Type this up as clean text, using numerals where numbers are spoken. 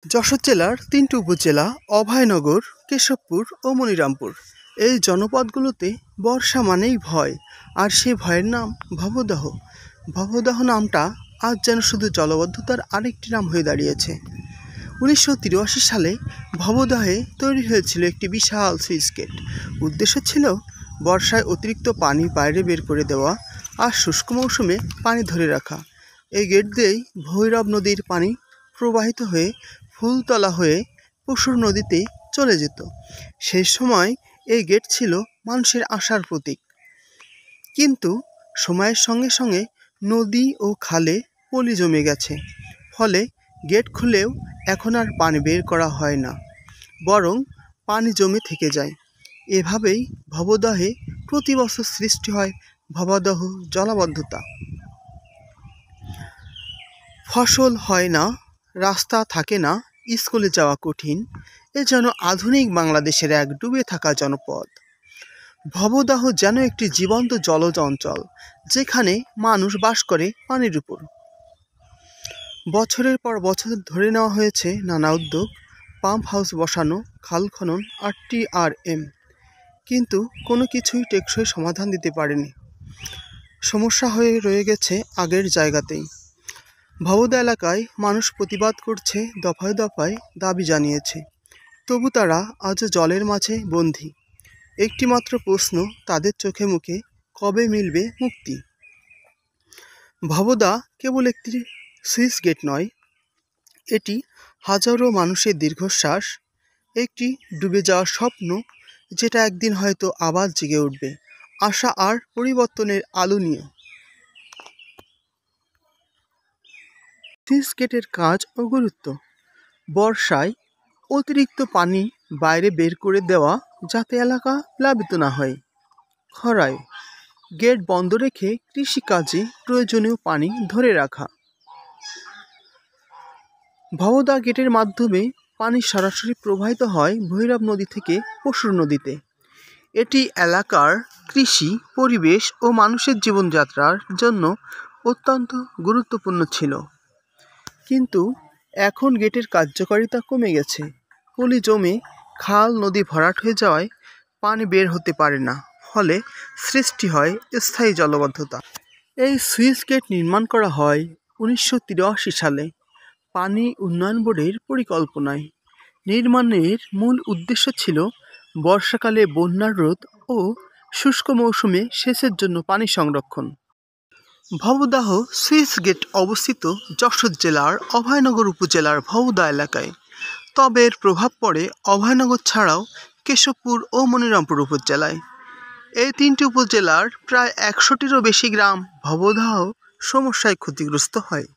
যশোর জেলার তিনটি উপজেলা অভয়নগর, কেশবপুর ও মনিরামপুর। এই জনপদগুলোতে বর্ষা মানেই ভয়, আর সেই ভয়ের নাম ভবদহ। ভবদহ নামটা আজ যেন শুধু জলাবদ্ধতার আরেকটি নাম হয়ে দাঁড়িয়েছে। 1983 সালে ভবদহে তৈরি হয়েছিল একটি বিশাল সুইচ গেট। উদ্দেশ্য ছিল বর্ষায় অতিরিক্ত পানি বাইরে বের করে দেওয়া আর শুষ্ক মৌসুমে পানি ধরে রাখা। এই গেট দিয়েই ভৈরব নদীর পানি প্রবাহিত হয়ে ফুলতলা হয়ে পশুর নদীতে চলে যেত। সেই সময় এই গেট ছিল মানুষের আশার প্রতীক। কিন্তু সময়ের সঙ্গে সঙ্গে নদী ও খালে পলি জমে গেছে, ফলে গেট খুলেও এখন আর পানি বের করা হয় না, বরং পানি জমে থেকে যায়। এভাবেই ভবদহে প্রতি বছর সৃষ্টি হয় ভবদহ জলাবদ্ধতা। ফসল হয় না, রাস্তা থাকে না, স্কুলে যাওয়া কঠিন। এ যেন আধুনিক বাংলাদেশের এক ডুবে থাকা জনপদ। ভবদহ যেন একটি জীবন্ত জলজ অঞ্চল, যেখানে মানুষ বাস করে পানির উপর। বছরের পর বছর ধরে নেওয়া হয়েছে নানা উদ্যোগ, পাম্প হাউস বসানো, খাল খনন আর TRM, কিন্তু কোনো কিছুই টেকসই সমাধান দিতে পারেনি। সমস্যা হয়ে রয়ে গেছে আগের জায়গাতেই। ভবদহ এলাকায় মানুষ প্রতিবাদ করছে, দফায় দফায় দাবি জানিয়েছে, তবু তারা আজও জলের মাঝে বন্দী। একটি মাত্র প্রশ্ন তাদের চোখে মুখে, কবে মিলবে মুক্তি? ভবদহ কেবল একটি সুইচ গেট নয়, এটি হাজারো মানুষের দীর্ঘশ্বাস, একটি ডুবে যাওয়ার স্বপ্ন, যেটা একদিন হয়তো আবার জেগে উঠবে আশা আর পরিবর্তনের আলো নিয়ে। সুইচ গেটের কাজ ও গুরুত্ব: বর্ষায় অতিরিক্ত পানি বাইরে বের করে দেওয়া যাতে এলাকা প্লাবিত না হয়। খরায় গেট বন্ধ রেখে কৃষিকাজে প্রয়োজনীয় পানি ধরে রাখা। ভবদহ গেটের মাধ্যমে পানি সরাসরি প্রবাহিত হয় ভৈরব নদী থেকে পশুর নদীতে। এটি এলাকার কৃষি, পরিবেশ ও মানুষের জীবনযাত্রার জন্য অত্যন্ত গুরুত্বপূর্ণ ছিল। কিন্তু এখন গেটের কার্যকারিতা কমে গেছে। পলি জমে খাল নদী ভরাট হয়ে যাওয়ায় পানি বের হতে পারে না, ফলে সৃষ্টি হয় স্থায়ী জলাবদ্ধতা। এই সুইচ গেট নির্মাণ করা হয় 1983 সালে পানি উন্নয়ন বোর্ডের পরিকল্পনায়। নির্মাণের মূল উদ্দেশ্য ছিল বর্ষাকালে বন্যার রোধ ও শুষ্ক মৌসুমে সেচের জন্য পানি সংরক্ষণ। ভবদহ সুইচ গেট অবস্থিত যশোর জেলার অভয়নগর উপজেলার ভবদহ এলাকায়। তবে এর প্রভাব পড়ে অভয়নগর ছাড়াও কেশবপুর ও মনিরামপুর উপজেলায়। এই তিনটি উপজেলার প্রায় 100টিরও বেশি গ্রাম ভবদহ সমস্যায় ক্ষতিগ্রস্ত হয়।